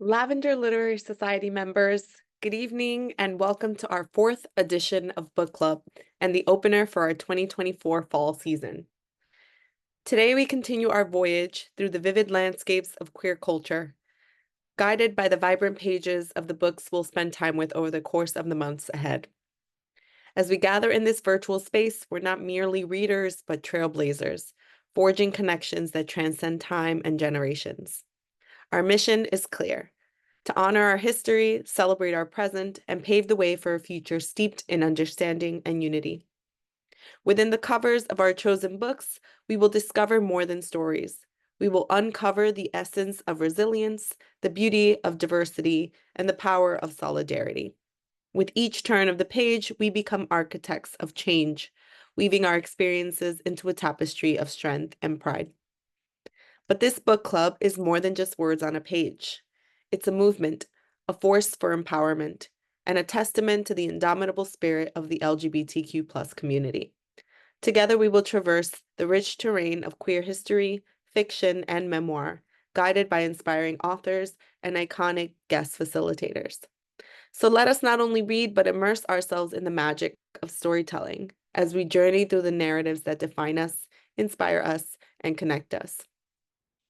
Lavender Literary Society members, good evening and welcome to our fourth edition of Book Club and the opener for our 2024 fall season. Today we continue our voyage through the vivid landscapes of queer culture, guided by the vibrant pages of the books we'll spend time with over the course of the months ahead. As we gather in this virtual space, we're not merely readers, but trailblazers, forging connections that transcend time and generations. Our mission is clear: to honor our history, celebrate our present, and pave the way for a future steeped in understanding and unity. Within the covers of our chosen books, we will discover more than stories. We will uncover the essence of resilience, the beauty of diversity, and the power of solidarity. With each turn of the page, we become architects of change, weaving our experiences into a tapestry of strength and pride. But this book club is more than just words on a page. It's a movement, a force for empowerment, and a testament to the indomitable spirit of the LGBTQ plus community. Together, we will traverse the rich terrain of queer history, fiction, and memoir, guided by inspiring authors and iconic guest facilitators. So let us not only read, but immerse ourselves in the magic of storytelling as we journey through the narratives that define us, inspire us, and connect us.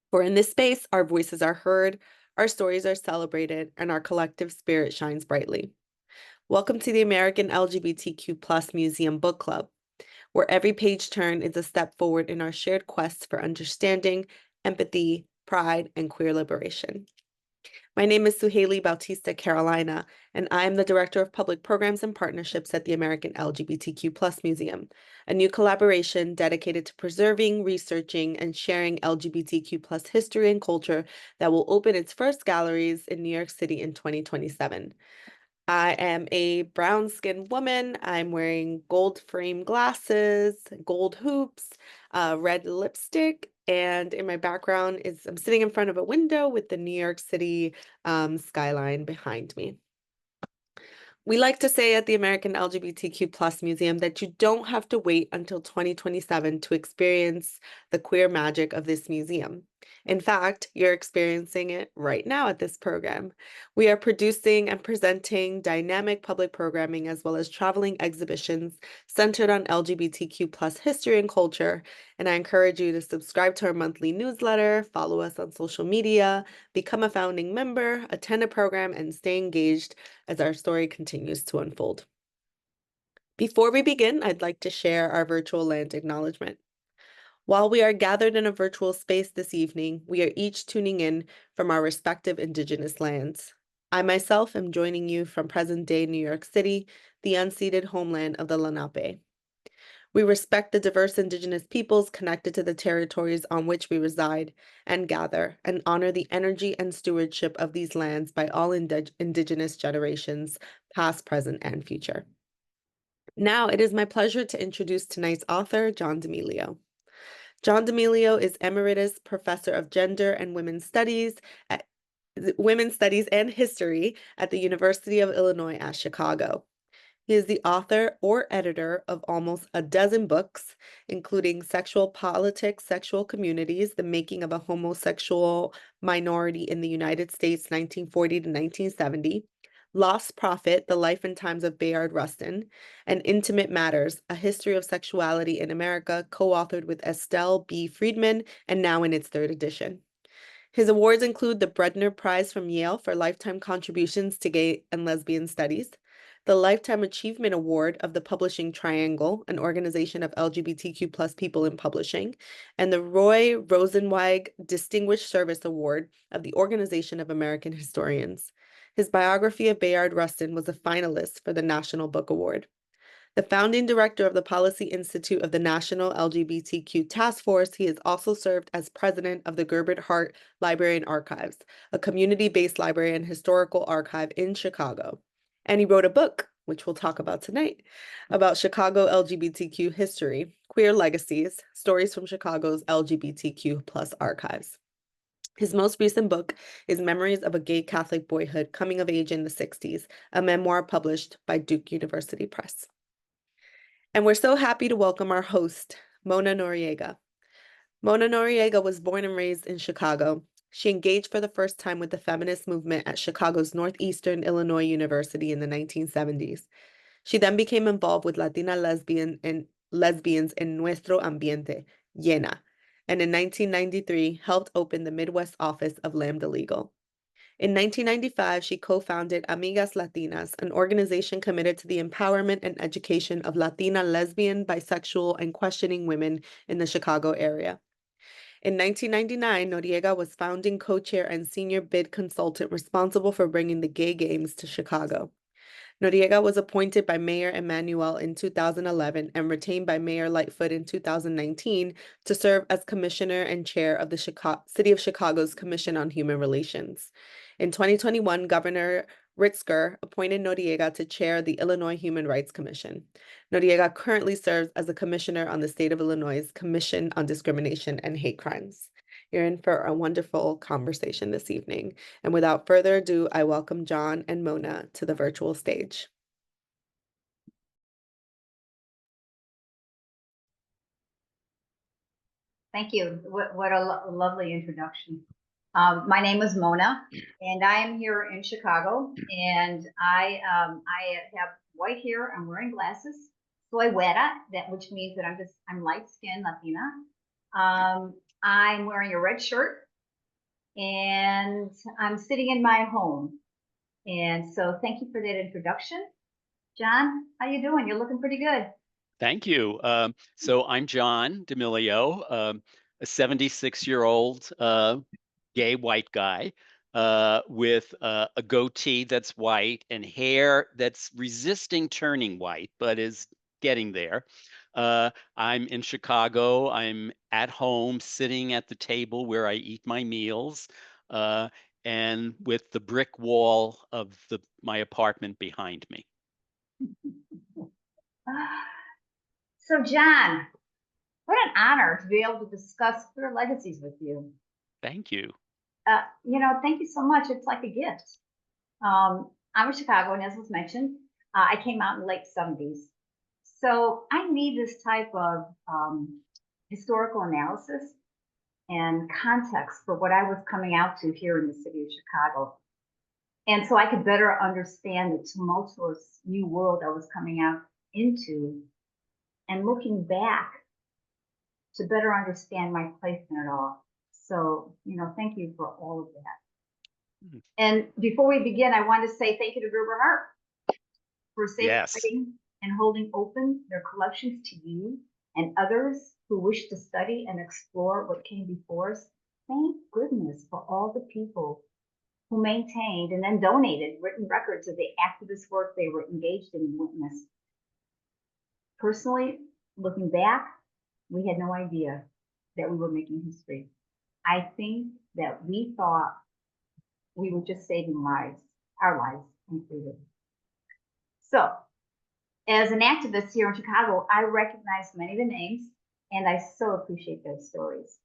For in this space, our voices are heard, our stories are celebrated, and our collective spirit shines brightly. Welcome to the American LGBTQ Plus Museum Book Club, where every page turn is a step forward in our shared quest for understanding, empathy, pride, and queer liberation. My name is Suhaili Bautista Carolina, and I am the Director of Public Programs and Partnerships at the American LGBTQ Plus Museum, a new collaboration dedicated to preserving, researching, and sharing LGBTQ plus history and culture that will open its first galleries in New York City in 2027. I am a brown-skinned woman. I'm wearing gold frame glasses, gold hoops, red lipstick, and in my background is I'm sitting in front of a window with the New York City skyline behind me. We like to say at the American LGBTQ Plus Museum that you don't have to wait until 2027 to experience the queer magic of this museum. In fact, you're experiencing it right now at this program. We are producing and presenting dynamic public programming as well as traveling exhibitions centered on LGBTQ plus history and culture. And I encourage you to subscribe to our monthly newsletter, follow us on social media, become a founding member, attend a program, and stay engaged as our story continues to unfold. Before we begin, I'd like to share our virtual land acknowledgement. While we are gathered in a virtual space this evening, we are each tuning in from our respective Indigenous lands. I myself am joining you from present-day New York City, the unceded homeland of the Lenape. We respect the diverse Indigenous peoples connected to the territories on which we reside and gather, and honor the energy and stewardship of these lands by all Indigenous generations, past, present, and future. Now, it is my pleasure to introduce tonight's author, John D'Amelio. John D'Amelio is Emeritus Professor of Gender and Women's Studies and History at the University of Illinois at Chicago. He is the author or editor of almost a dozen books, including Sexual Politics, Sexual Communities, The Making of a Homosexual Minority in the United States, 1940 to 1970, Lost Prophet, The Life and Times of Bayard Rustin, and Intimate Matters, A History of Sexuality in America, co-authored with Estelle B. Friedman, and now in its third edition. His awards include the Bredner Prize from Yale for lifetime contributions to gay and lesbian studies, the Lifetime Achievement Award of the Publishing Triangle, an organization of LGBTQ plus people in publishing, and the Roy Rosenzweig Distinguished Service Award of the Organization of American Historians. His biography of Bayard Rustin was a finalist for the National Book Award. The founding director of the Policy Institute of the National LGBTQ Task Force, he has also served as president of the Gerbert Hart Library and Archives, a community-based library and historical archive in Chicago. And he wrote a book, which we'll talk about tonight, about Chicago LGBTQ history, Queer Legacies, Stories from Chicago's LGBTQ plus archives. His most recent book is Memories of a Gay Catholic Boyhood, Coming of Age in the 60s, a memoir published by Duke University Press. And we're so happy to welcome our host, Mona Noriega. Mona Noriega was born and raised in Chicago. She engaged for the first time with the feminist movement at Chicago's Northeastern Illinois University in the 1970s. She then became involved with Latina lesbians in Nuestro Ambiente, Llena, and in 1993 helped open the Midwest office of Lambda Legal. In 1995, she co-founded Amigas Latinas, an organization committed to the empowerment and education of Latina, lesbian, bisexual, and questioning women in the Chicago area. In 1999, Noriega was founding co-chair and senior bid consultant responsible for bringing the gay games to Chicago. Noriega was appointed by Mayor Emanuel in 2011 and retained by Mayor Lightfoot in 2019 to serve as commissioner and chair of the City of Chicago's Commission on Human Relations. In 2021, Governor Ritzker appointed Noriega to chair the Illinois Human Rights Commission. Noriega currently serves as a commissioner on the state of Illinois' Commission on Discrimination and Hate Crimes. You're in for a wonderful conversation this evening. And without further ado, I welcome John and Mona to the virtual stage. Thank you. What a lovely introduction. My name is Mona, and I am here in Chicago, and I have white hair. I'm wearing glasses. Soy güera, which means that I'm light-skinned Latina. I'm wearing a red shirt, and I'm sitting in my home. And so thank you for that introduction. John, how you doing? You're looking pretty good. Thank you. So I'm John D'Amelio, a 76-year-old gay white guy with a goatee that's white and hair that's resisting turning white, but is getting there. I'm in Chicago. I'm at home, sitting at the table where I eat my meals, and with the brick wall of my apartment behind me. So, John, what an honor to be able to discuss queer legacies with you. Thank you. Thank you so much. It's like a gift. I'm in Chicago, and as was mentioned, I came out in the late 70s. So I need this type of historical analysis and context for what I was coming out to here in the city of Chicago. And so I could better understand the tumultuous new world I was coming out into, and looking back to better understand my place in it all. So, thank you for all of that. And before we begin, I want to say thank you to Gerber Hart for safeguarding and holding open their collections to you and others who wish to study and explore what came before us. Thank goodness for all the people who maintained and then donated written records of the activist work they were engaged in and witnessed. Personally, looking back, we had no idea that we were making history. I think that we thought we were just saving lives, our lives included. So, as an activist here in Chicago, I recognize many of the names, and I so appreciate those stories.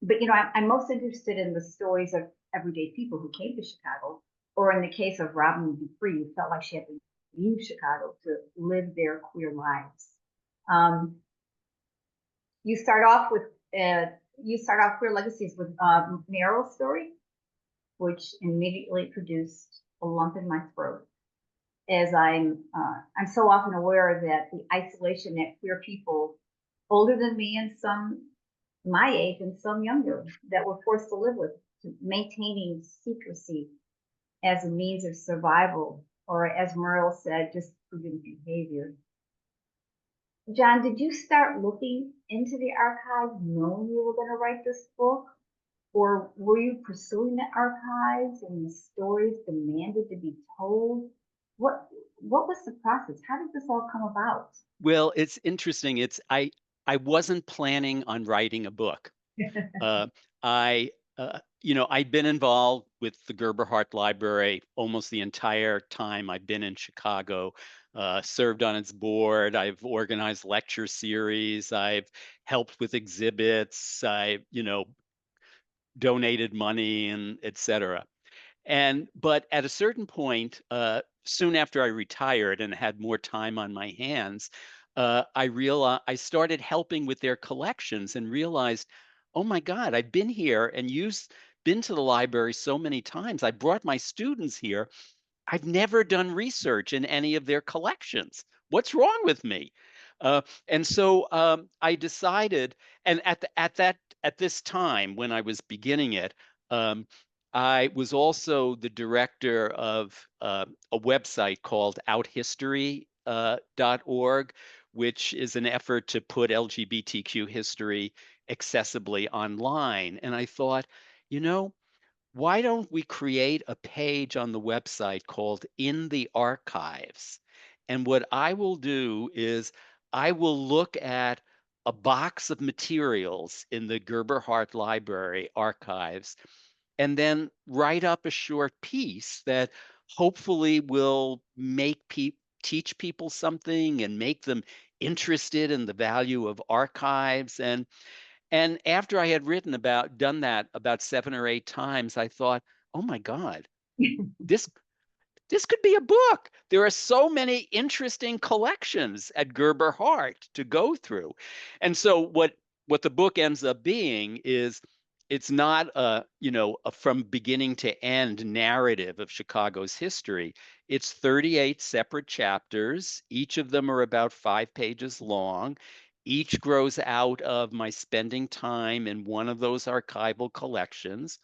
But I'm most interested in the stories of everyday people who came to Chicago, or in the case of Robin Dupree, who felt like she had to leave Chicago to live their queer lives. You start off Queer Legacies with Meryl's story, which immediately produced a lump in my throat, as I'm so often aware that the isolation that queer people older than me and some my age and some younger that were forced to live with, maintaining secrecy as a means of survival, or as Meryl said, just prudent behavior. John, did you start looking into the archive knowing you were going to write this book? Or were you pursuing the archives and the stories demanded to be told? What was the process? How did this all come about? Well, it's interesting. I wasn't planning on writing a book. I've been involved with the Gerber Hart Library almost the entire time I've been in Chicago, served on its board. I've organized lecture series. I've helped with exhibits. I've, donated money and et cetera. But at a certain point, soon after I retired and had more time on my hands, I started helping with their collections and realized oh my God, I've been here and been to the library so many times. I brought my students here. I've never done research in any of their collections. What's wrong with me? And so I decided, and at this time when I was beginning it, um, I was also the director of a website called outhistory.org, which is an effort to put LGBTQ history accessibly online. And I thought, you know, why don't we create a page on the website called In the Archives? And what I will do is I will look at a box of materials in the Gerber Hart Library archives and then write up a short piece that hopefully will teach people something and make them interested in the value of archives. And after I had done that about 7 or 8 times, I thought, "Oh my God, this this could be a book. There are so many interesting collections at Gerber Hart to go through." And so what the book ends up being is it's not a from beginning to end narrative of Chicago's history. It's 38 separate chapters. Each of them are about 5 pages long. Each grows out of my spending time in one of those archival collections.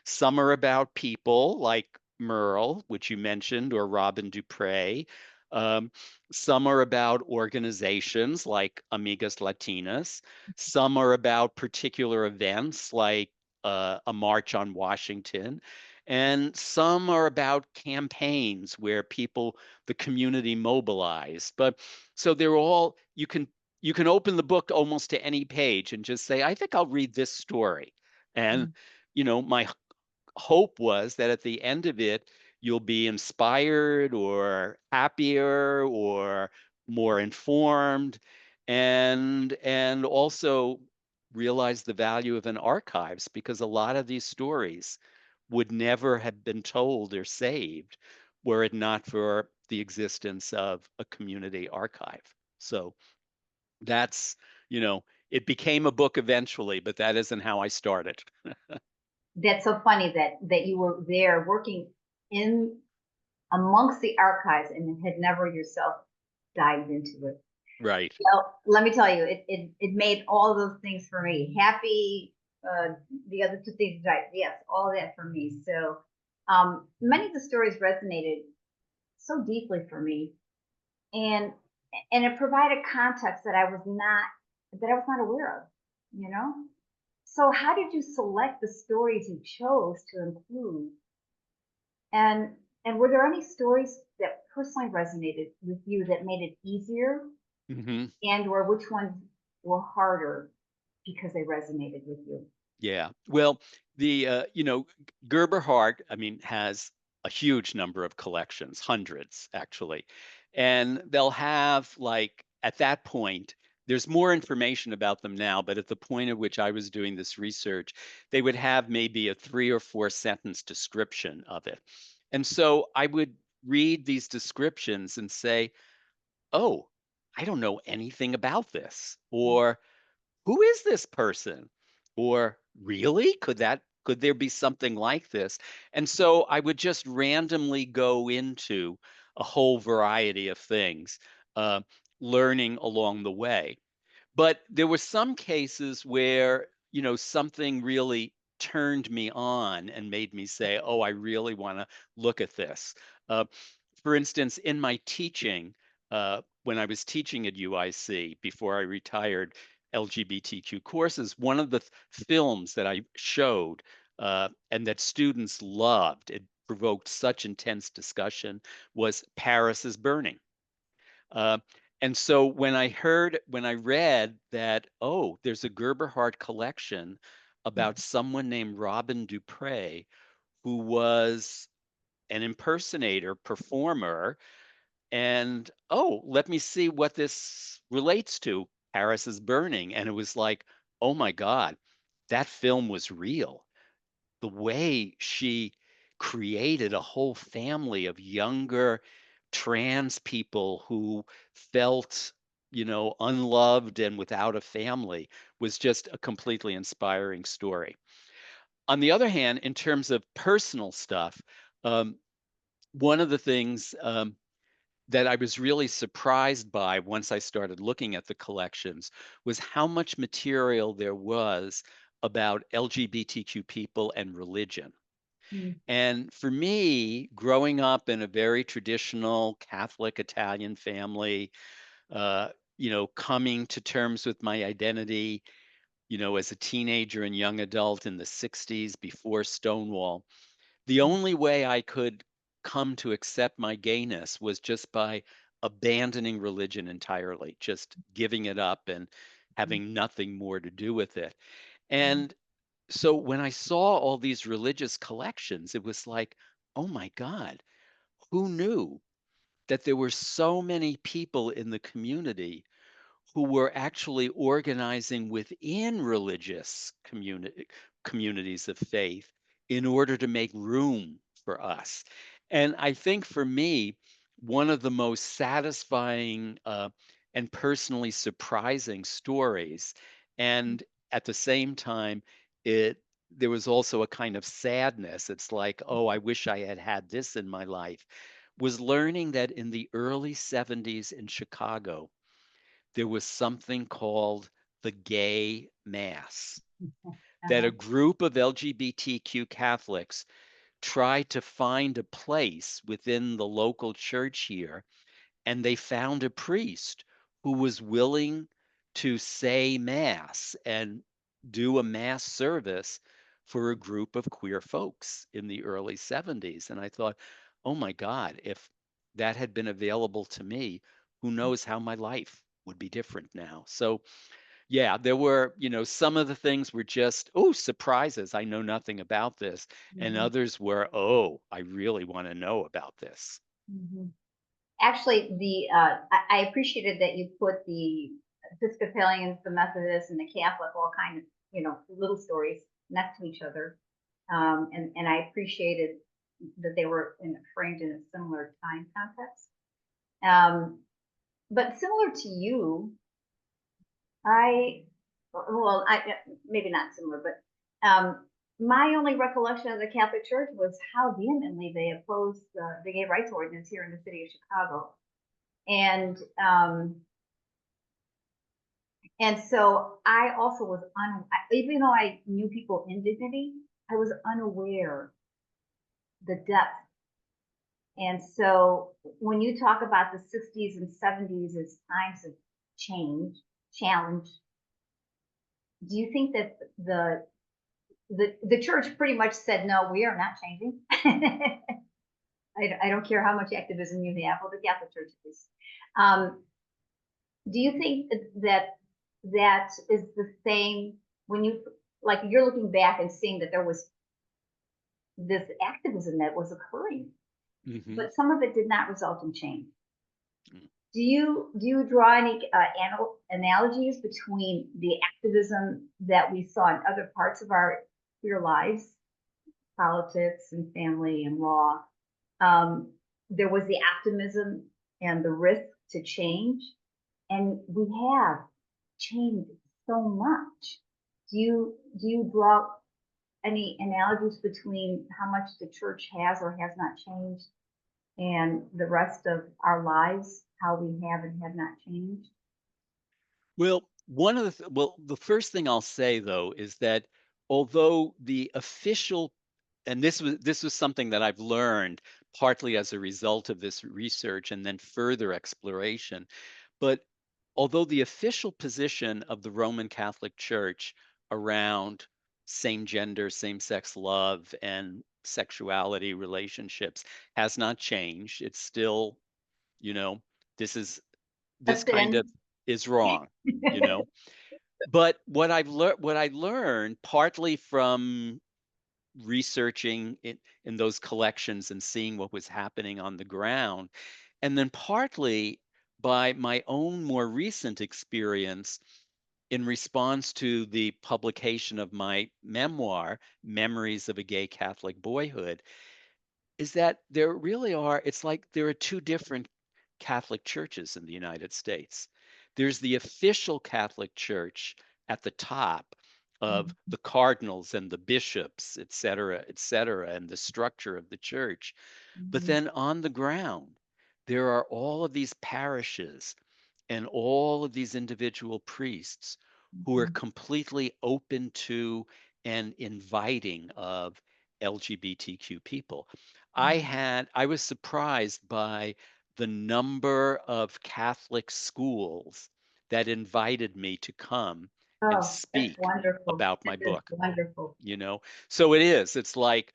Some are about people like Merle, which you mentioned, or Robin Dupre. Um, some are about organizations like Amigas Latinas. Some are about particular events like a March on Washington. And some are about campaigns where the community mobilized. But so they're all, you can open the book almost to any page and just say, I think I'll read this story. And, my hope was that at the end of it, you'll be inspired or happier or more informed and also realize the value of an archives because a lot of these stories would never have been told or saved were it not for the existence of a community archive. So that's, it became a book eventually, but that isn't how I started. That's so funny that you were there working in amongst the archives and had never yourself dived into it. Right. Well, let me tell you, it made all those things for me. Happy, the other two things, right? Yes, all that for me. So many of the stories resonated so deeply for me. And it provided context that I was not aware of, you know? So how did you select the stories you chose to include? And were there any stories that personally resonated with you that made it easier, Hmm. and or which ones were harder because they resonated with you? Yeah. Well, Gerber Hart, I mean, has a huge number of collections, hundreds actually. And they'll have like at that point, there's more information about them now, but at the point at which I was doing this research, they would have maybe a 3 or 4 sentence description of it. And so I would read these descriptions and say, "Oh, I don't know anything about this," or who is this person? Or really? Could there be something like this? And so I would just randomly go into a whole variety of things, uh, learning along the way. But there were some cases where, something really turned me on and made me say, "Oh, I really want to look at this." Uh, for instance, in my teaching, when I was teaching at UIC before I retired LGBTQ courses, one of the films that I showed and that students loved, it provoked such intense discussion, was Paris is Burning. Uh, and so when I read that, oh, there's a Gerber Hart collection about someone named Robin Dupre, who was an impersonator, performer, and oh, let me see what this relates to. Paris is Burning. And it was like, oh my God, that film was real. The way she created a whole family of younger trans people who felt unloved and without a family was just a completely inspiring story. On the other hand, in terms of personal stuff, um, one of the things that I was really surprised by once I started looking at the collections was how much material there was about LGBTQ people and religion. Mm, And for me, growing up in a very traditional Catholic Italian family, uh, coming to terms with my identity, as a teenager and young adult in the 60s before Stonewall, the mm, only way I could come to accept my gayness was just by abandoning religion entirely, just giving it up and mm, having nothing more to do with it. mm, And so when I saw all these religious collections, it was like, oh my God, who knew that there were so many people in the community who were actually organizing within religious communities of faith in order to make room for us. And I think for me, one of the most satisfying and personally surprising stories, and at the same time, it there was also a kind of sadness. It's like, oh, I wish I had had this in my life. Was learning that in the early 70s in Chicago, there was something called the gay mass, that a uh-huh. group of LGBTQ Catholics tried to find a place within the local church here, and they found a priest who was willing to say mass and do a mass service for a group of queer folks in the early 70s. And I thought, oh my God, if that had been available to me, who knows how my life would be different now. So yeah, there were, some of the things were just, oh, surprises. I know nothing about this. And Mhm, others were, oh, I really want to know about this. mhm. Actually, I appreciated that you put the Episcopalians, the Methodists, and the Catholic all kind of little stories next to each other, and I appreciated that they were framed in a similar time context. Um, but similar to you, I well, maybe not similar, but my only recollection of the Catholic Church was how vehemently they opposed the gay rights ordinance here in the city of Chicago. And and so I also was even though I knew people in dignity, I was unaware the depth. And so when you talk about the 60s and 70s as times of change, challenge, do you think that the church pretty much said, no, we are not changing? I don't care how much activism you have, well, the Catholic Church is. Um, do you think that that is the same when you like you're looking back and seeing that there was this activism that was occurring, Hmm. but some of it did not result in change? Do you draw any analogies between the activism that we saw in other parts of our queer lives, politics and family and law? Um, there was the optimism and the risk to change, and we have changed so much. Do you draw any analogies between how much the church has or has not changed and the rest of our lives, how we have and have not changed? Well, the first thing I'll say though is that although the official, and this was something that I've learned partly as a result of this research and then further exploration, but although the official position of the Roman Catholic Church around same gender, same sex love, and sexuality relationships has not changed, it's still, you know, this is A this kind sin. of is wrong, you know. But what I learned partly from researching it in those collections and seeing what was happening on the ground, and then partly by my own more recent experience in response to the publication of my memoir, Memories of a Gay Catholic Boyhood, is that there really are, it's like there are two different Catholic churches in the United States. there's the official Catholic Church at the top of the cardinals and the bishops, et cetera, and the structure of the church. But Mhm. then on the ground, there are all of these parishes and all of these individual priests who are Mhm. completely open to and inviting of LGBTQ people. Mhm. I was surprised by the number of Catholic schools that invited me to come and Oh, that's speak wonderful. about That my is book, wonderful. you know? So it's like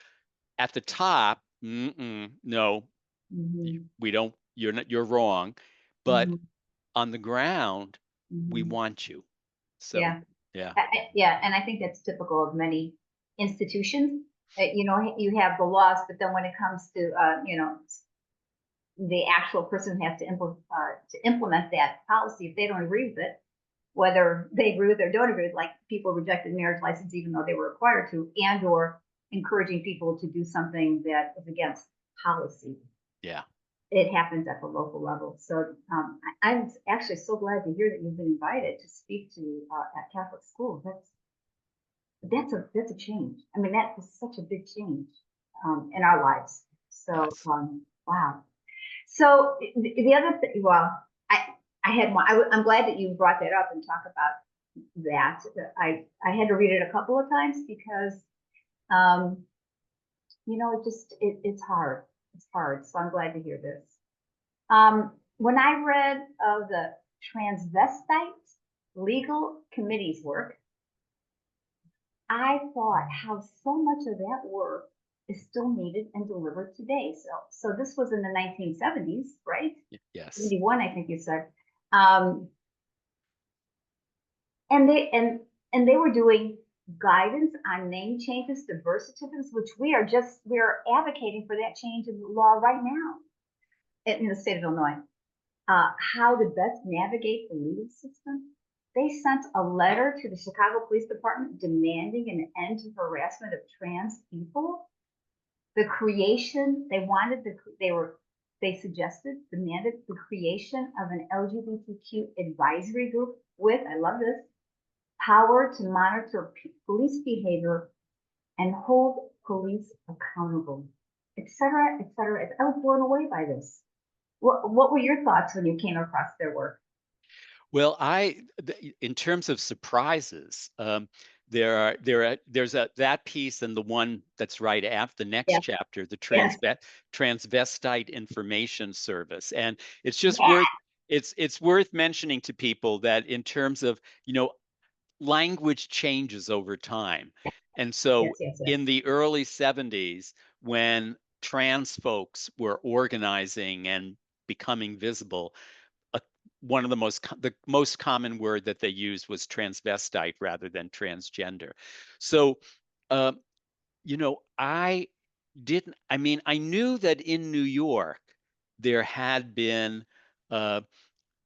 at the top, no, Mhm. we don't, you're wrong. But Mhm. on the ground, we Mhm. want you. So, Yeah. yeah, Yeah, and I think that's typical of many institutions. You know, you have the laws, but then when it comes to, the actual person who has to implement that policy, if they don't agree with it, whether they agree with it or don't agree with it, like people rejected marriage license even though they were required to, and or encouraging people to do something that is against policy. yeah. It happens at the local level. So I'm actually so glad to hear that you've been invited to speak to at Catholic schools. That's a change. I mean, that is such a big change in our lives. So Yes. wow. So the other thing, well, I had one. I'm glad that you brought that up and talk about that. I had to read it a couple of times because um, it's hard. It's hard. So I'm glad to hear this. When I read of the transvestite legal committee's work, I thought how so much of that work is still needed and delivered today. So this was in the 1970s, right? Yes. 71, I think you said. Um, and they were doing guidance on name changes to birth certificates, which we are advocating for that change in the law right now in the state of Illinois. How to best navigate the legal system. They sent a letter to the Chicago Police Department demanding an end to harassment of trans people. The creation they wanted the they suggested demanded the creation of an LGBTQ advisory group with, I love this, power to monitor police behavior and hold police accountable, etc., etc. I was blown away by this. What were your thoughts when you came across their work? Well, in terms of surprises, there's that piece and the one that's right after the next Yes, chapter, the yes, transvestite information service, and it's just yeah, worth it's worth mentioning to people that in terms of language changes over time. And yes, so yes, yes. in the early 70s, when trans folks were organizing and becoming visible, uh, one of the most common word that they used was transvestite rather than transgender. So, uh, I didn't. I mean, I knew that in New York there had been uh,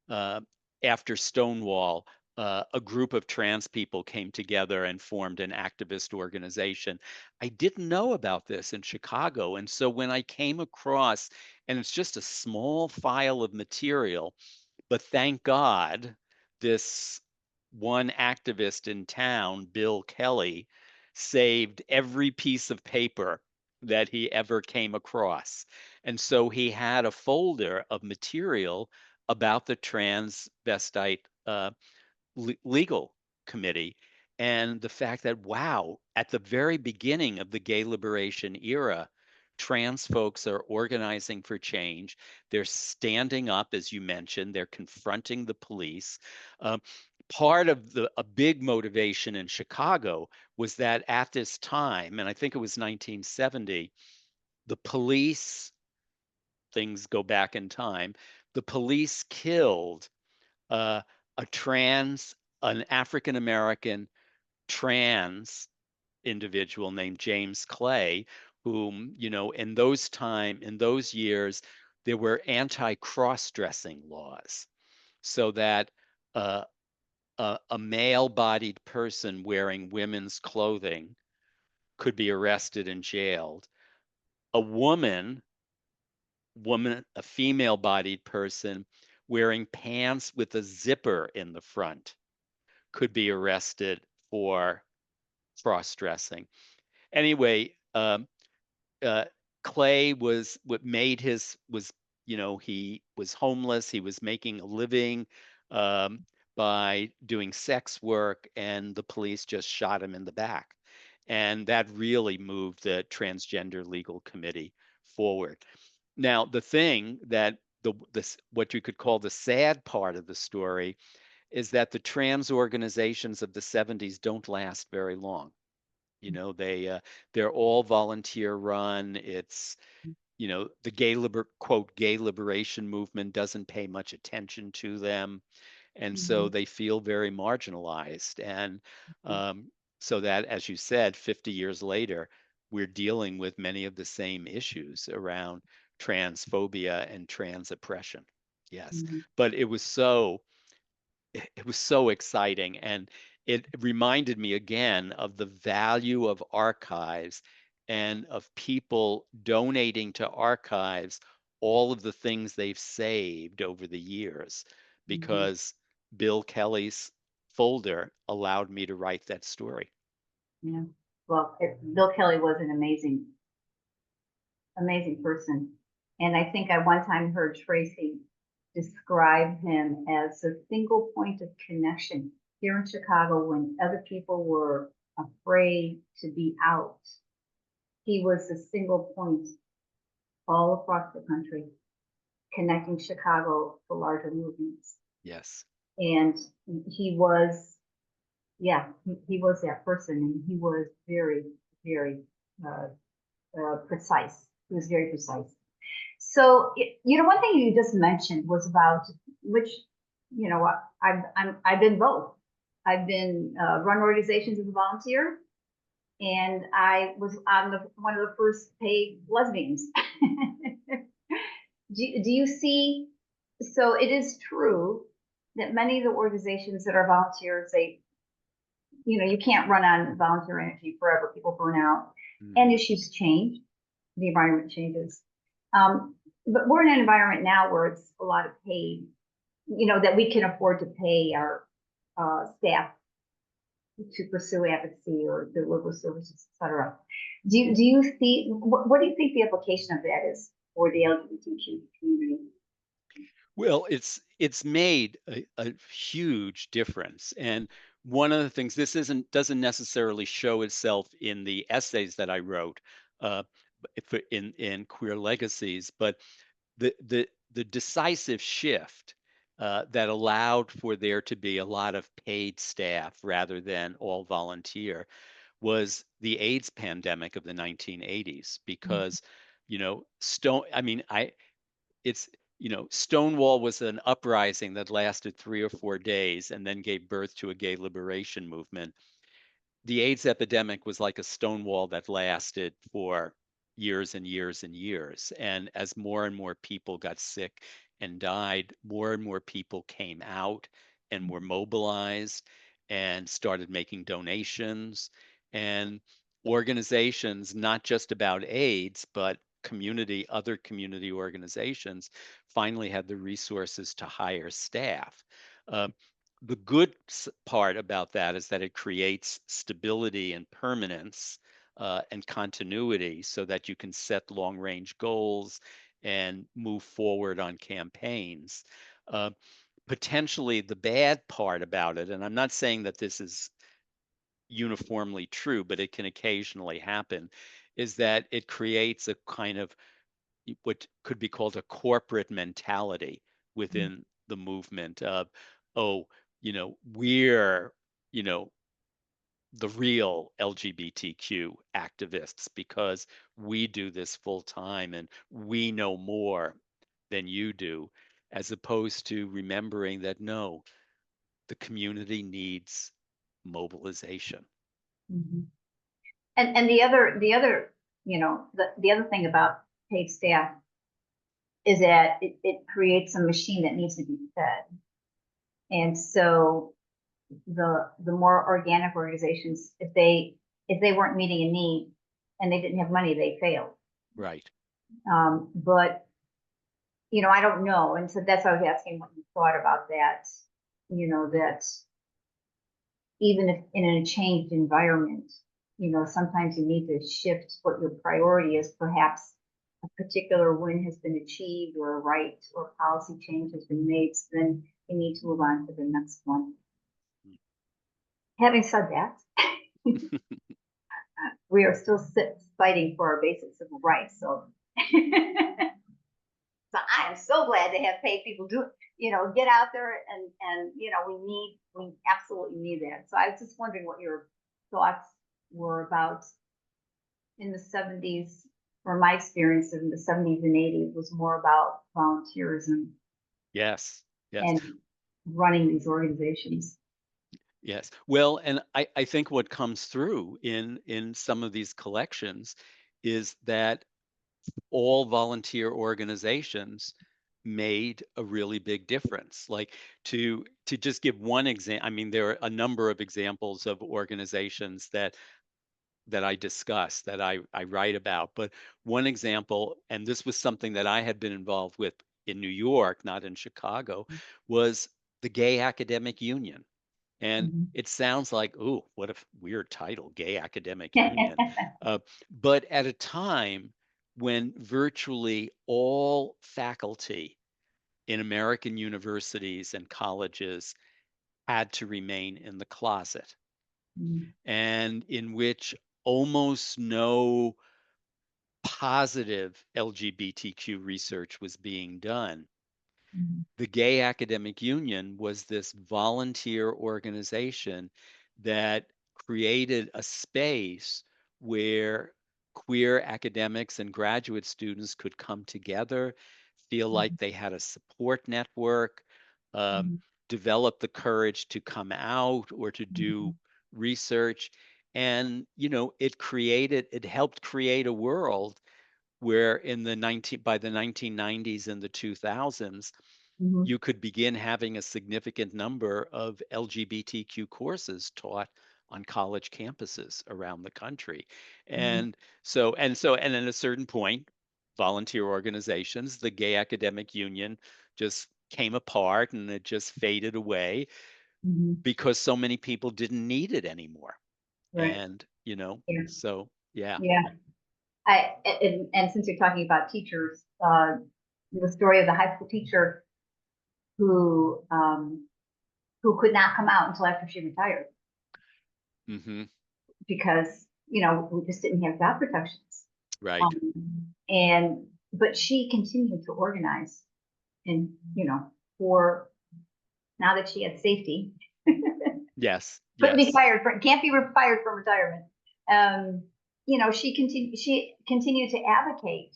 uh, after Stonewall, a group of trans people came together and formed an activist organization. I didn't know about this in Chicago. And so when I came across, and it's just a small file of material, but thank God this one activist in town, Bill Kelly, saved every piece of paper that he ever came across. And so he had a folder of material about the transvestite legal committee and the fact that, wow, at the very beginning of the gay liberation era, trans folks are organizing for change. They're standing up, as you mentioned, they're confronting the police. Um, Part of a big motivation in Chicago was that at this time, and I think it was 1970, the police, things go back in time, the police killed uh, a an African American trans individual named James Clay, whom, in those years, there were anti-cross-dressing laws, so that uh, a male-bodied person wearing women's clothing could be arrested and jailed. A a female-bodied person wearing pants with a zipper in the front could be arrested for cross-dressing. Anyway, uh, Clay was what made his was he was homeless. He was making a living um, by doing sex work, and the police just shot him in the back, and that really moved the transgender legal committee forward. Now, the thing that this what you could call the sad part of the story is that the trans organizations of the 70s don't last very long. They're all volunteer run. It's the gay liberation movement doesn't pay much attention to them, and so Mhm. they feel very marginalized. And so that, as you said, 50 years later, we're dealing with many of the same issues around transphobia and trans oppression. Yes, Mhm. but it was so exciting, and it reminded me again of the value of archives and of people donating to archives all of the things they've saved over the years, Mhm. because Bill Kelly's folder allowed me to write that story. Yeah. Well, Bill Kelly was an amazing, amazing person. And I think I one time heard Tracy describe him as a single point of connection here in Chicago when other people were afraid to be out. He was a single point all across the country, connecting Chicago to larger movements. Yes. And he was, yeah, he was that person, and he was very, very uh, precise. He was very precise. So, one thing you just mentioned was about which, I've been both. I've been run organizations as a volunteer, and I was on one of the first paid lesbians. Do you see? So it is true that many of the organizations that are volunteers, you can't run on volunteer energy forever. People burn out, and Mhm. issues change. The environment changes. But we're in an environment now where it's a lot of paid, that we can afford to pay our staff to pursue advocacy or deliver services, et cetera. Do you see, what do you think the application of that is for the LGBTQ community? Well, it's made a huge difference. And one of the things, this doesn't necessarily show itself in the essays that I wrote in Queer Legacies, but the decisive shift that allowed for there to be a lot of paid staff rather than all volunteer was the AIDS pandemic of the 1980s. Because stone I mean I it's Stonewall was an uprising that lasted 3 or 4 days and then gave birth to a gay liberation movement. The AIDS epidemic was like a Stonewall that lasted for years and years and years. And as more and more people got sick and died, more and more people came out and were mobilized and started making donations. And organizations, not just about AIDS, but other community organizations, finally had the resources to hire staff. Um, the good part about that is that it creates stability and permanence and continuity so that you can set long range goals and move forward on campaigns. Uh, Potentially, the bad part about it, and I'm not saying that this is uniformly true, but it can occasionally happen, is that it creates a kind of what could be called a corporate mentality within the movement of, oh, we're, you know, the real LGBTQ activists because we do this full time and we know more than you do, as opposed to remembering that no, the community needs mobilization. Mhm. And the other thing about paid staff is that it creates a machine that needs to be fed. And so the more organic organizations, if they weren't meeting a need and they didn't have money, they failed. Right. But I don't know. And so that's why I was asking what you thought about that, that even if in a changed environment, sometimes you need to shift what your priority is. Perhaps a particular win has been achieved or a right or policy change has been made. So then you need to move on to the next one. Having said that, we are still fighting for our basic civil rights. So, so I am so glad to have paid people do, get out there and we absolutely need that. So I was just wondering what your thoughts were about in the 70s, or my experience in the 70s and 80s was more about volunteerism Yes, yes, and running these organizations. yes. Well, and I think what comes through in some of these collections is that all volunteer organizations made a really big difference. Like to just give one example, I mean, there are a number of examples of organizations that I discuss, that I write about. But one example, and this was something that I had been involved with in New York, not in Chicago, was the Gay Academic Union. And Mhm. it sounds like, oh, what a weird title, Gay Academic Union. But at a time when virtually all faculty in American universities and colleges had to remain in the closet, Mhm. and in which almost no positive LGBTQ research was being done. Mhm. The Gay Academic Union was this volunteer organization that created a space where queer academics and graduate students could come together, feel like Mhm. they had a support network, um, Mhm. develop the courage to come out or to do Mhm. research. And, it helped create a world where by the 1990s and the 2000s, Mhm. you could begin having a significant number of LGBTQ courses taught on college campuses around the country. Mhm. And at a certain point, volunteer organizations, the Gay Academic Union, just came apart and it just faded away Mhm. because so many people didn't need it anymore. Right. And, Yeah. so yeah. Yeah. And since you're talking about teachers, the story of the high school teacher who um, who could not come out until after she retired Hmm. because we just didn't have job protections. Right. And but she continued to organize, and for now that she had safety, Yes. couldn't be Yes. fired for, can't be fired from retirement. Um, she continued to advocate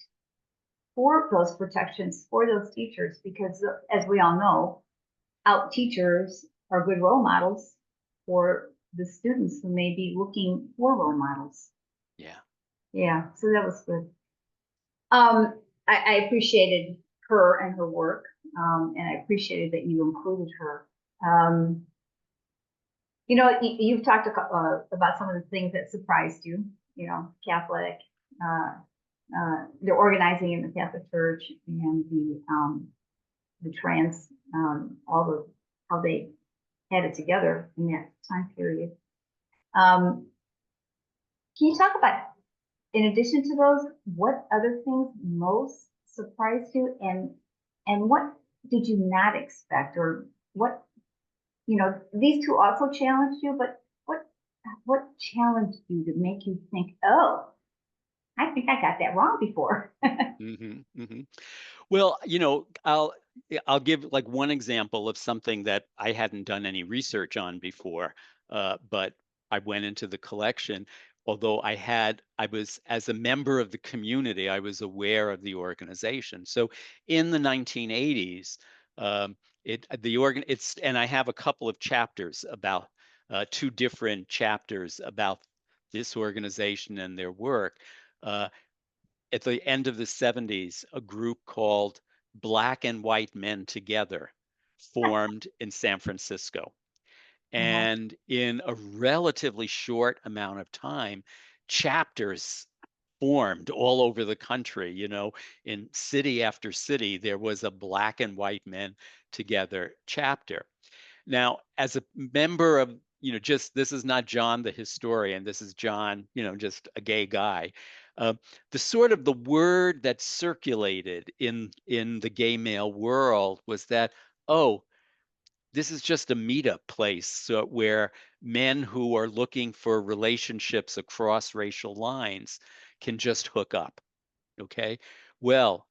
for those protections for those teachers because, as we all know, out teachers are good role models for the students who may be looking for role models. Yeah. Yeah, so that was good. I appreciated her and her work, and I appreciated that you included her. Um, you've talked about some of the things that surprised you. Catholic, uh, the organizing in the Catholic Church, and the trans, all the how they had it together in that time period. Um, can you talk about, in addition to those, what other things most surprised you, and what did you not expect, or what these two also challenged you, but what challenged you to make you think, oh, I think I got that wrong before? Hmm. Hmm. Well, I'll give like one example of something that I hadn't done any research on before, but I went into the collection. Although I was, as a member of the community, I was aware of the organization. So in the 1980s, and I have a couple of chapters about two different chapters about this organization and their work. Uh, at the end of the 70s, a group called Black and White Men Together formed in San Francisco. Uh-huh. And in a relatively short amount of time, chapters formed all over the country. You know, in city after city, there was a Black and White Men Together chapter. Now, as a member of, just this is not John the historian, this is John, just a gay guy. Uh, the word that circulated in the gay male world was that, oh, this is just a meetup place, where men who are looking for relationships across racial lines can just hook up. Okay. Well,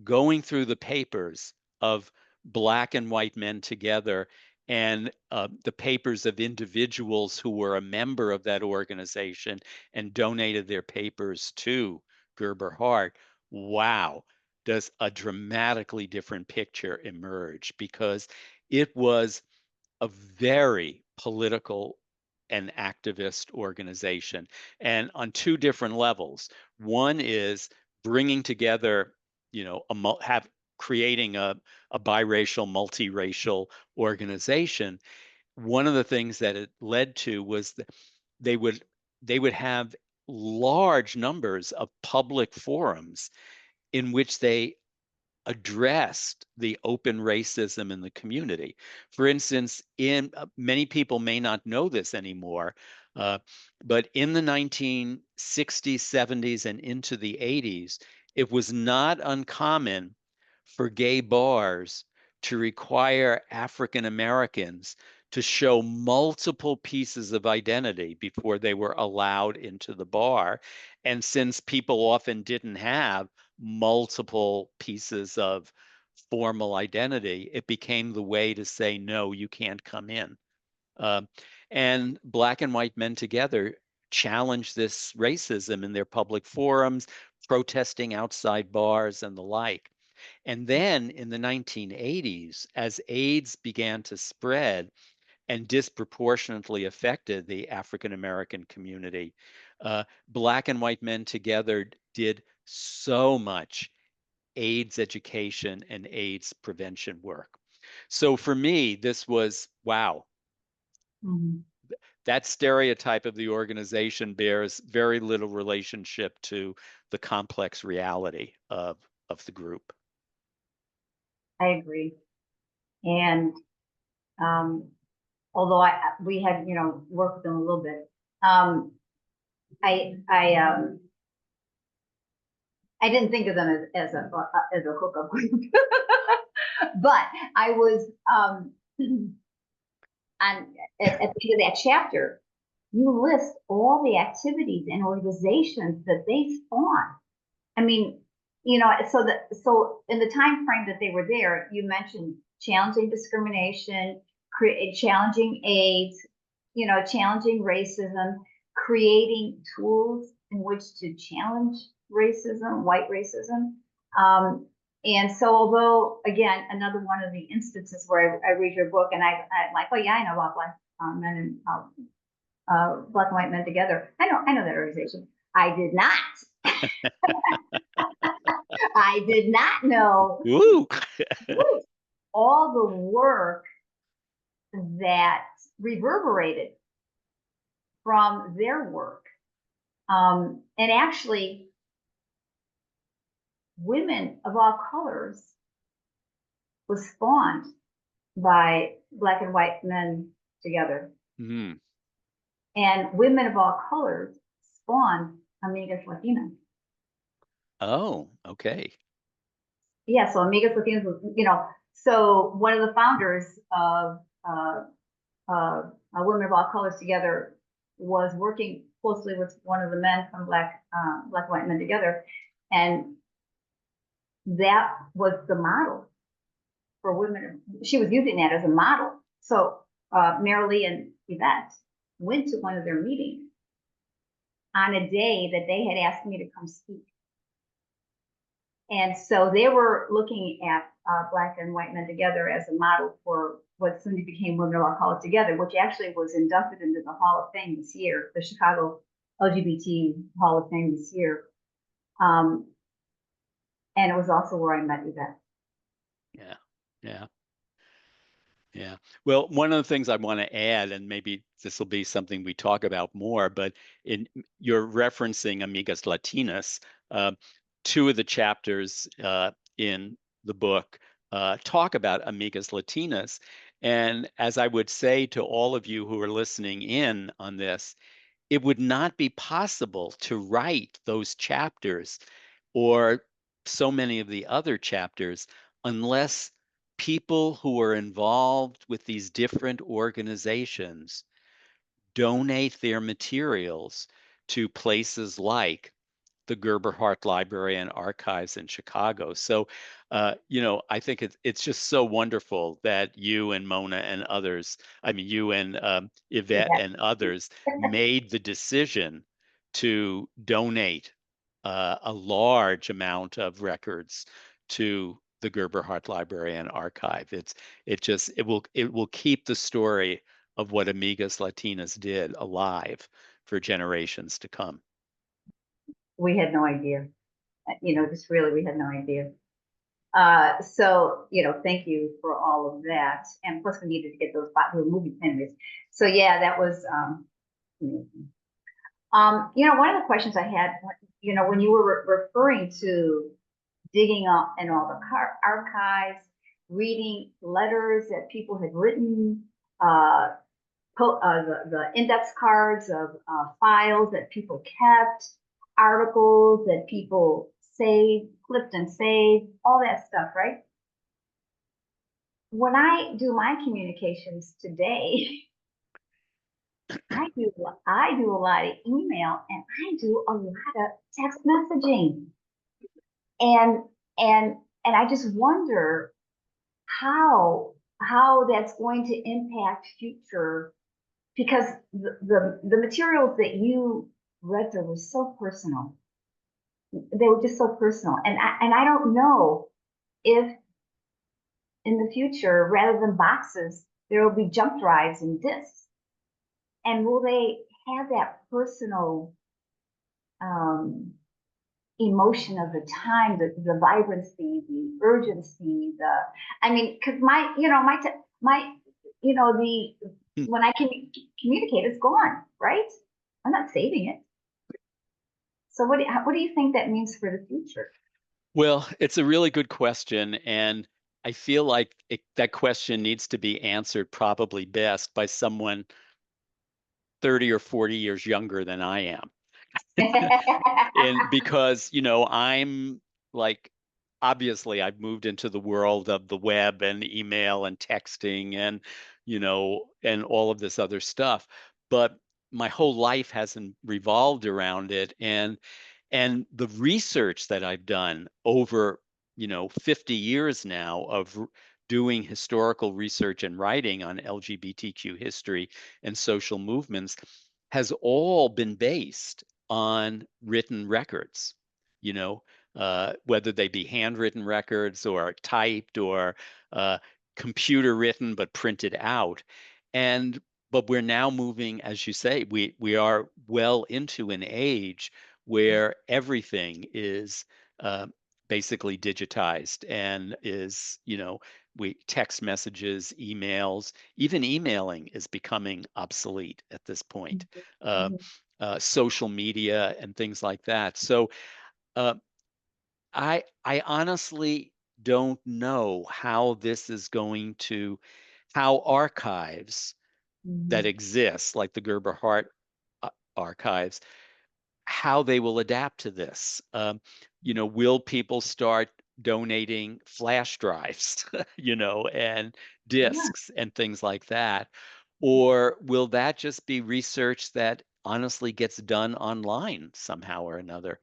going through the papers of Black and White Men Together and the papers of individuals who were a member of that organization and donated their papers to Gerber Hart, wow, does a dramatically different picture emerge, because it was a very political and activist organization, and on two different levels. One is bringing together, creating a biracial, multiracial organization. One of the things that it led to was that they would they would have large numbers of public forums in which they addressed the open racism in the community. For instance, in many people may not know this anymore, uh, but in the 1960s, 70s, and into the 80s, it was not uncommon for gay bars to require African Americans to show multiple pieces of identity before they were allowed into the bar. And since people often didn't have multiple pieces of formal identity, it became the way to say, no, you can't come in. Um, and Black and White Men Together challenged this racism in their public forums, protesting outside bars and the like. And then in the 1980s, as AIDS began to spread and disproportionately affected the African American community, Black and White Men Together did so much AIDS education and AIDS prevention work. So for me, this was, wow, Mhm. that stereotype of the organization bears very little relationship to the complex reality of the group. I agree. And um, although we had, worked with them a little bit, um, I I didn't think of them as a hookup group, but I was on at the end of that chapter. You list all the activities and organizations that they spawn. I mean, so in the time frame that they were there, you mentioned challenging discrimination, challenging AIDS, challenging racism, creating tools in which to challenge racism, white racism. And so, although again, another one of the instances where I read your book and I'm like, oh yeah, I know about Black men and Black and White Men Together. I know that organization. I did not. I did not know Woo! all the work that reverberated from their work. And actually, women of all colors was spawned by Black and White Men Together. Mm. And women of all colors spawned Amigas Latinas. Oh, okay. Yeah, so Amigas Latinas was, so one of the founders of Women of All Colors Together was working closely with one of the men from Black and White Men Together, and that was the model for women. She was using that as a model. So Marilee and Yvette went to one of their meetings on a day that they had asked me to come speak. And so they were looking at Black and White Men Together as a model for what soon became Women of All Colors Together, which actually was inducted into the Hall of Fame this year, the Chicago LGBT Hall of Fame this year. And it was also where I met Yvette. Yeah, yeah. Yeah. Well, one of the things I want to add, and maybe this will be something we talk about more, but you're referencing Amigas Latinas. Uh, Two of the chapters in the book talk about Amigas Latinas. And as I would say to all of you who are listening in on this, it would not be possible to write those chapters or so many of the other chapters unless people who are involved with these different organizations donate their materials to places like the Gerber Hart Library and Archives in Chicago. So, I think it's just so wonderful that you and Mona and others, I mean, you and Yvette Yeah. and others made the decision to donate a large amount of records to the Gerber Hart Library and Archive. It will keep the story of what Amigas Latinas did alive for generations to come. We had no idea. Just really, we had no idea. So, thank you for all of that. And of course, we needed to get those, we were moving anyways. So yeah, that was amazing. One of the questions I had, when you were referring to digging up in all the archives, reading letters that people had written, uh, the index cards of files that people kept, articles that people saved, clipped and saved, all that stuff, right? When I do my communications today, I do a lot of email and I do a lot of text messaging. And and I just wonder how that's going to impact future, because the materials that you read through were so personal. They were just so personal. And I don't know if in the future, rather than boxes, there will be jump drives and discs. And will they have that personal um, emotion of the time, the vibrancy, the urgency, because the Hmm. when I can communicate, it's gone, right? I'm not saving it. So what do you think that means for the future? Well, it's a really good question, and I feel like that question needs to be answered probably best by someone 30 or 40 years younger than I am. And because, I'm like, obviously I've moved into the world of the web and email and texting and, and all of this other stuff. But my whole life hasn't revolved around it. And the research that I've done over, 50 years now of doing historical research and writing on LGBTQ history and social movements has all been based on written records, whether they be handwritten records or typed or computer written but printed out. And but we're now moving, as you say, we are well into an age where everything is basically digitized and is, we text messages, emails, even emailing is becoming obsolete at this point. Uh, Mhm. Social media and things like that. So uh, I honestly don't know how this is going to, how archives that Mhm. exist, like the Gerber Hart archives, how they will adapt to this. Will people start donating flash drives, and Yeah. discs and things like that? Or will that just be research that honestly gets done online somehow or another?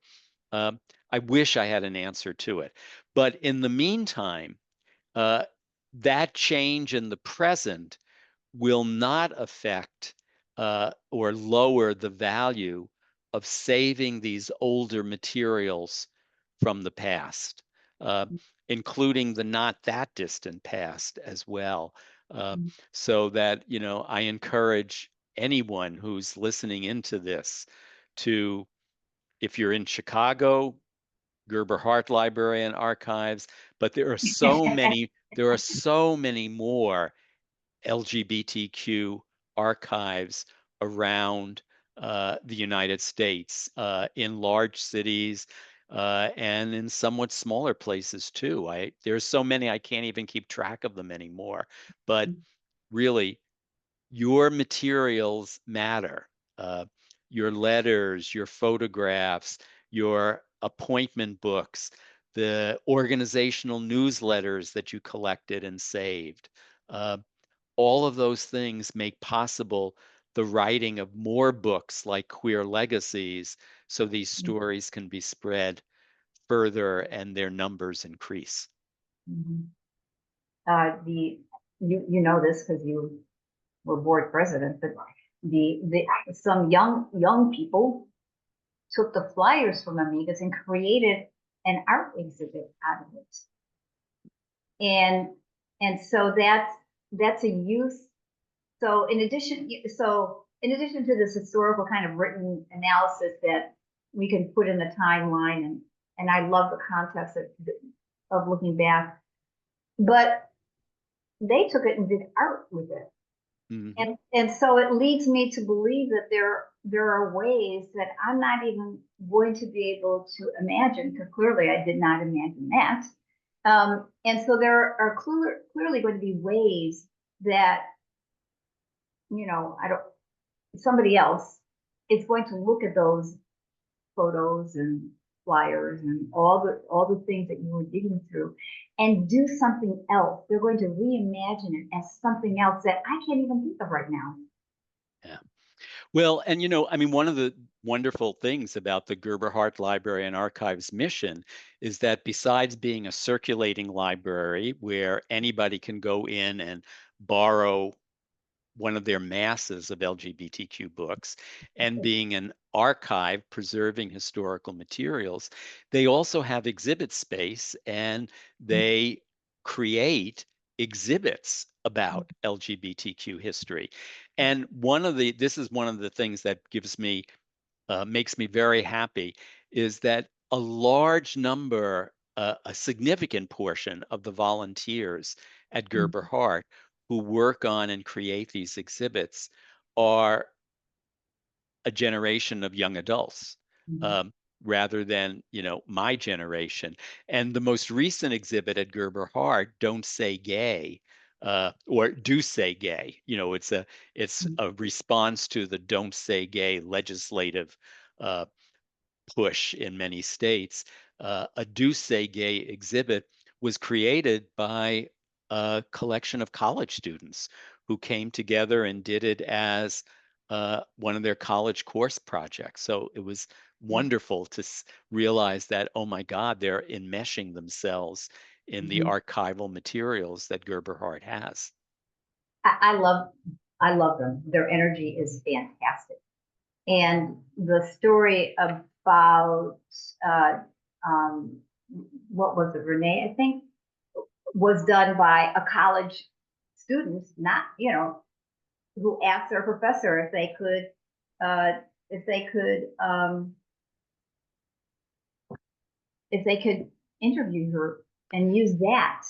Um, I wish I had an answer to it. But in the meantime, uh, that change in the present will not affect or lower the value of saving these older materials from the past, uh, including the not that distant past as well. Uh, Mhm. so that, I encourage anyone who's listening into this to, if you're in Chicago, Gerber Hart Library and Archives, but there are so many more LGBTQ archives around the United States, in large cities, and in somewhat smaller places too. There's so many I can't even keep track of them anymore. But really, your materials matter. Uh, your letters, your photographs, your appointment books, the organizational newsletters that you collected and saved. Uh, all of those things make possible the writing of more books like Queer Legacies, so these stories can be spread further and their numbers increase. Mm-hmm. You know this because you were board president, but some young people took the flyers from Amigas and created an art exhibit out of it. And so that's a use. So in addition to this historical kind of written analysis that we can put in the timeline, and I love the context of looking back, but they took it and did art with it. Mm-hmm. And so it leads me to believe that there are ways that I'm not even going to be able to imagine, because clearly I did not imagine that. And so there are clearly going to be ways that, somebody else is going to look at those photos and flyers and all the things that you were digging through and do something else. They're going to reimagine it as something else that I can't even think of right now. Yeah. Well, and I mean, one of the wonderful things about the Gerber Hart Library and Archives mission is that besides being a circulating library where anybody can go in and borrow one of their masses of LGBTQ books, and being an archive preserving historical materials, they also have exhibit space, and they create exhibits about LGBTQ history. And this is one of the things that makes me very happy, is that a large number, a significant portion of the volunteers at Gerber Hart who work on and create these exhibits are a generation of young adults, um, rather than my generation. And the most recent exhibit at Gerber Hart, "Don't Say Gay," or "Do Say Gay." It's a response to the "Don't Say Gay" legislative uh, push in many states. A "Do Say Gay" exhibit was created by a collection of college students who came together and did it as one of their college course projects. So it was wonderful to realize that, oh my God, they're enmeshing themselves in the archival materials that Gerber Hart has. I love them. Their energy is fantastic. And the story about what was it, Renee, I think, was done by a college student, not, who asked their professor if they could uh, if they could if they could interview her and use that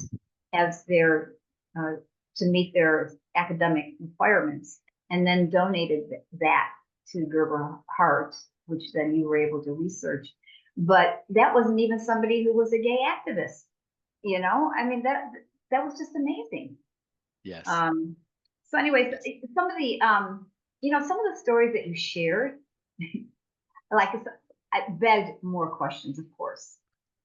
as their to meet their academic requirements, and then donated that to Gerber Hart, which then you were able to research. But that wasn't even somebody who was a gay activist. I mean, that was just amazing. Yes. So anyways, some of the some of the stories that you shared, like I begged more questions, of course.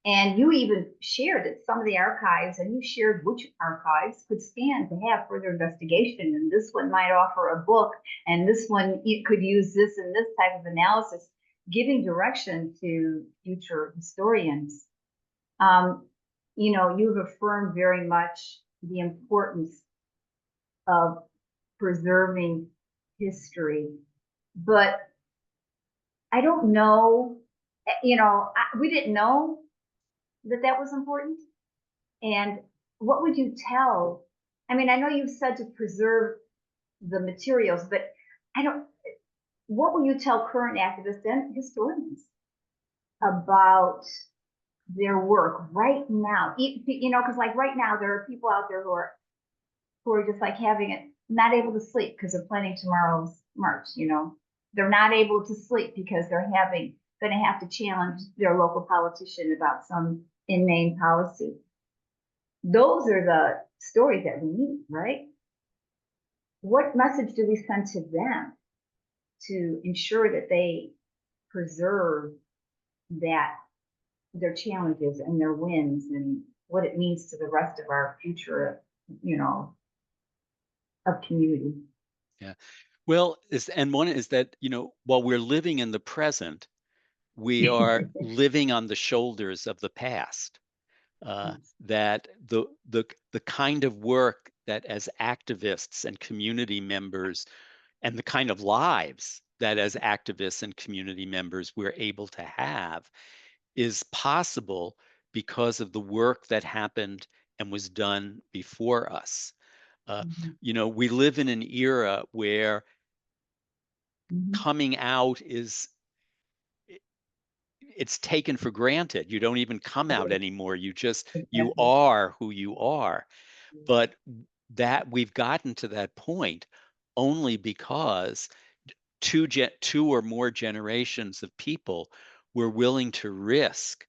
And you even shared that some of the archives, and you shared which archives could stand to have further investigation. And this one might offer a book, and this one could use this and this type of analysis, giving direction to future historians. You've affirmed very much the importance of preserving history, but I don't know, we didn't know that was important. And what would you tell? I mean, I know you've said to preserve the materials, but what will you tell current activists and historians about their work right now? Because like right now, there are people out there who are just like having it not able to sleep because they're planning tomorrow's march, you know. They're not able to sleep because they're going to have to challenge their local politician about some inane policy. Those are the stories that we need, right? What message do we send to them to ensure that they preserve that their challenges and their wins and what it means to the rest of our future, you know, of community? Yeah. Well, and one is that, while we're living in the present, we are living on the shoulders of the past. That the kind of work that as activists and community members, and the kind of lives that as activists and community members we're able to have, is possible because of the work that happened and was done before us. Uh, Mhm. we live in an era where Mhm. coming out it's taken for granted. You don't even come out Yes, anymore. You exactly. are who you are. But that we've gotten to that point only because two or more generations of people were willing to risk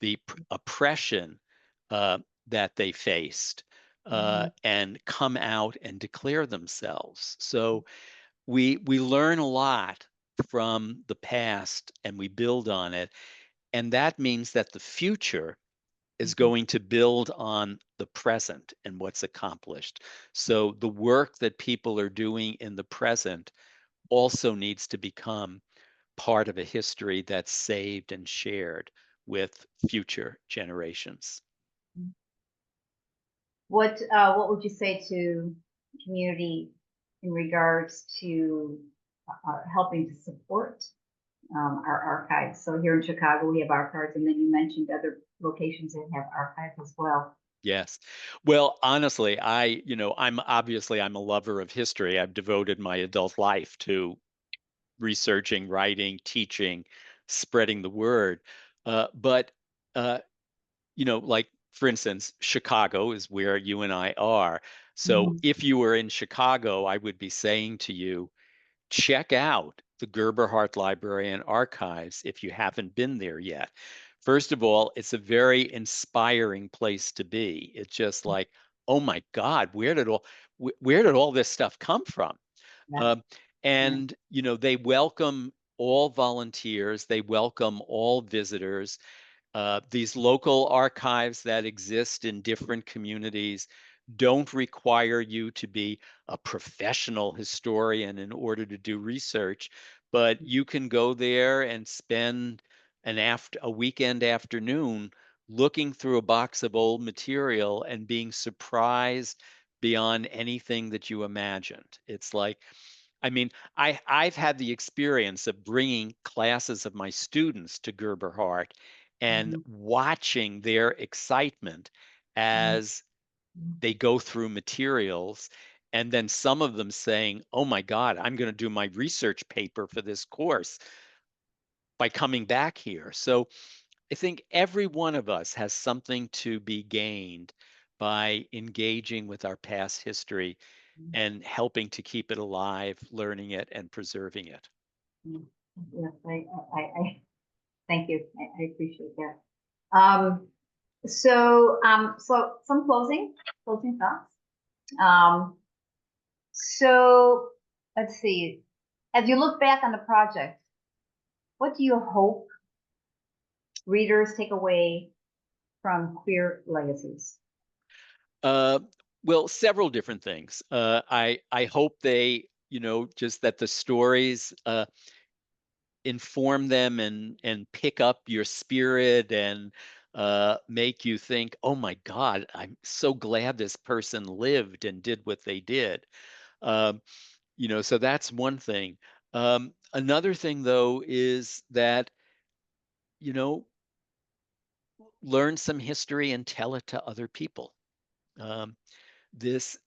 the oppression that they faced, Mhm. and come out and declare themselves. So we learn a lot from the past and we build on it, and that means that the future is Mhm. going to build on the present and what's accomplished. So the work that people are doing in the present also needs to become part of a history that's saved and shared with future generations. What would you say to community in regards to helping to support our archives? So here in Chicago, we have archives, and then you mentioned other locations that have archives as well. Yes. Well, honestly, I'm a lover of history. I've devoted my adult life to researching, writing, teaching, spreading the word. But uh, like for instance, Chicago is where you and I are. So Mhm. if you were in Chicago, I would be saying to you, check out the Gerberhardt Library and Archives if you haven't been there yet. First of all, it's a very inspiring place to be. It's just like, oh my God, where did all this stuff come from? Yeah, Um, yeah. and they welcome all volunteers, they welcome all visitors. These local archives that exist in different communities don't require you to be a professional historian in order to do research, but you can go there and spend a weekend afternoon looking through a box of old material and being surprised beyond anything that you imagined. It's like, I mean, I've had the experience of bringing classes of my students to Gerberhardt and Mhm. watching their excitement Mhm. as they go through materials, and then some of them saying, "Oh my God, I'm going to do my research paper for this course by coming back here." So I think every one of us has something to be gained by engaging with our past history Mhm. and helping to keep it alive, learning it, and preserving it. Mhm. Yes, I thank you. I appreciate that. Um, so some closing thoughts. Um, so let's see. As you look back on the project, what do you hope readers take away from Queer Legacies? Uh, well, several different things. I hope they, just that the stories inform them and pick up your spirit and make you think, oh my God, I'm so glad this person lived and did what they did. Um, so that's one thing. Another thing, though, is that, you know, learn some history and tell it to other people. Um, these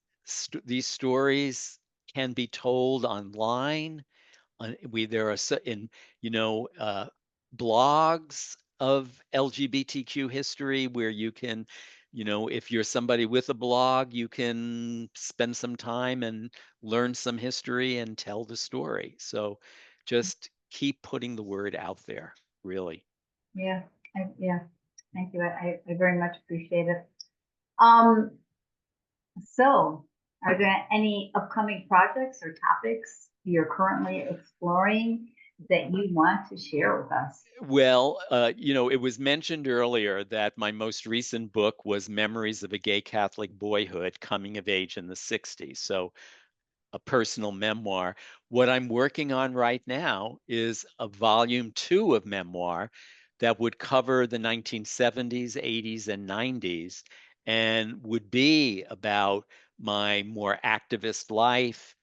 stories can be told online. There are in blogs of LGBTQ history where you can if you're somebody with a blog, you can spend some time and learn some history and tell the story. So just keep putting the word out there, really. Yeah, yeah. Thank you. I very much appreciate it. Um, so are there any upcoming projects or topics you're currently exploring that you want to share with us? Well, it was mentioned earlier that my most recent book was Memories of a Gay Catholic Boyhood, Coming of Age in the 60s. So a personal memoir. What I'm working on right now is a volume 2 of memoir that would cover the 1970s, 80s, and 90s and would be about my more activist life,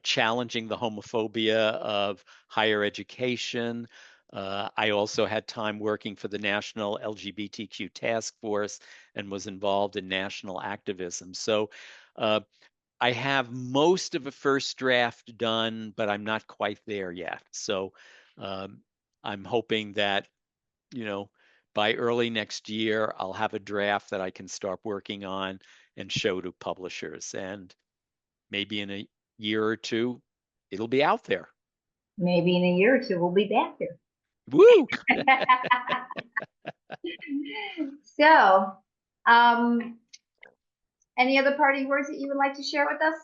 challenging the homophobia of higher education. I also had time working for the National LGBTQ Task Force and was involved in national activism. So uh, I have most of a first draft done, but I'm not quite there yet. So um, I'm hoping that, you know, by early next year, I'll have a draft that I can start working on and show to publishers. And maybe in a year or two, it'll be out there. Maybe in a year or two, we'll be back here. Woo! So, um, any other parting words that you would like to share with us?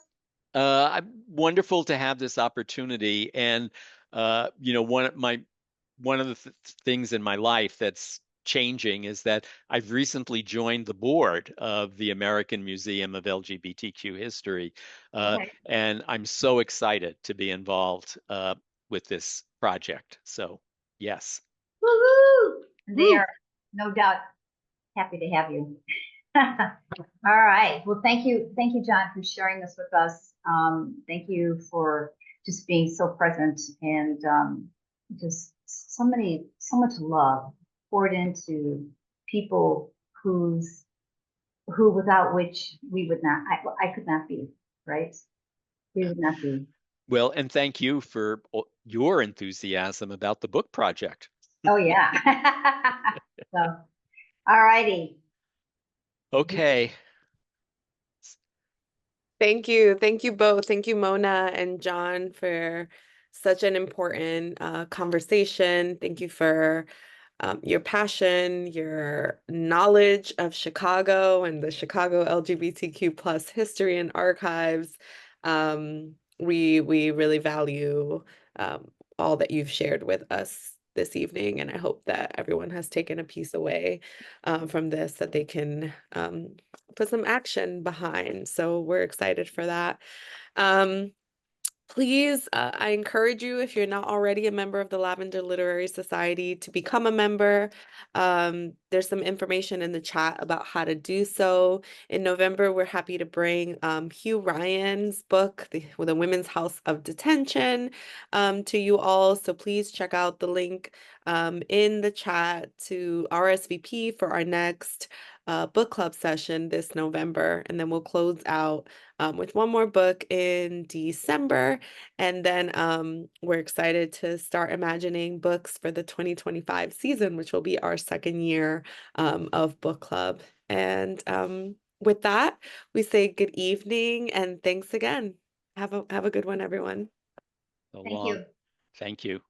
Wonderful to have this opportunity. And, one of the things in my life that's changing is that I've recently joined the board of the American Museum of LGBTQ History, Okay. and I'm so excited to be involved with this project. So, yes. Woohoo! They Woo! are no doubt happy to have you. All right. Well, thank you, John, for sharing this with us. Thank you for just being so present and just so much love poured into people who without which we would not, I could not be, right? We would not be. Well, and thank you for your enthusiasm about the book project. Oh yeah. So, all righty. Okay. Thank you. Thank you both. Thank you, Mona and John, for such an important conversation. Thank you for your passion, your knowledge of Chicago and the Chicago LGBTQ plus history and archives. We really value all that you've shared with us this evening, and I hope that everyone has taken a piece away from this that they can put some action behind. So we're excited for that. Um, Please, I encourage you, if you're not already a member of the Lavender Literary Society, to become a member. There's some information in the chat about how to do so. In November, we're happy to bring Hugh Ryan's book, The Women's House of Detention, to you all. So please check out the link in the chat to RSVP for our next book club session this November. And then we'll close out with one more book in December. And then we're excited to start imagining books for the 2025 season, which will be our second year of book club. And with that, we say good evening and thanks again. Have a good one, everyone. So Thank long. you. Thank you.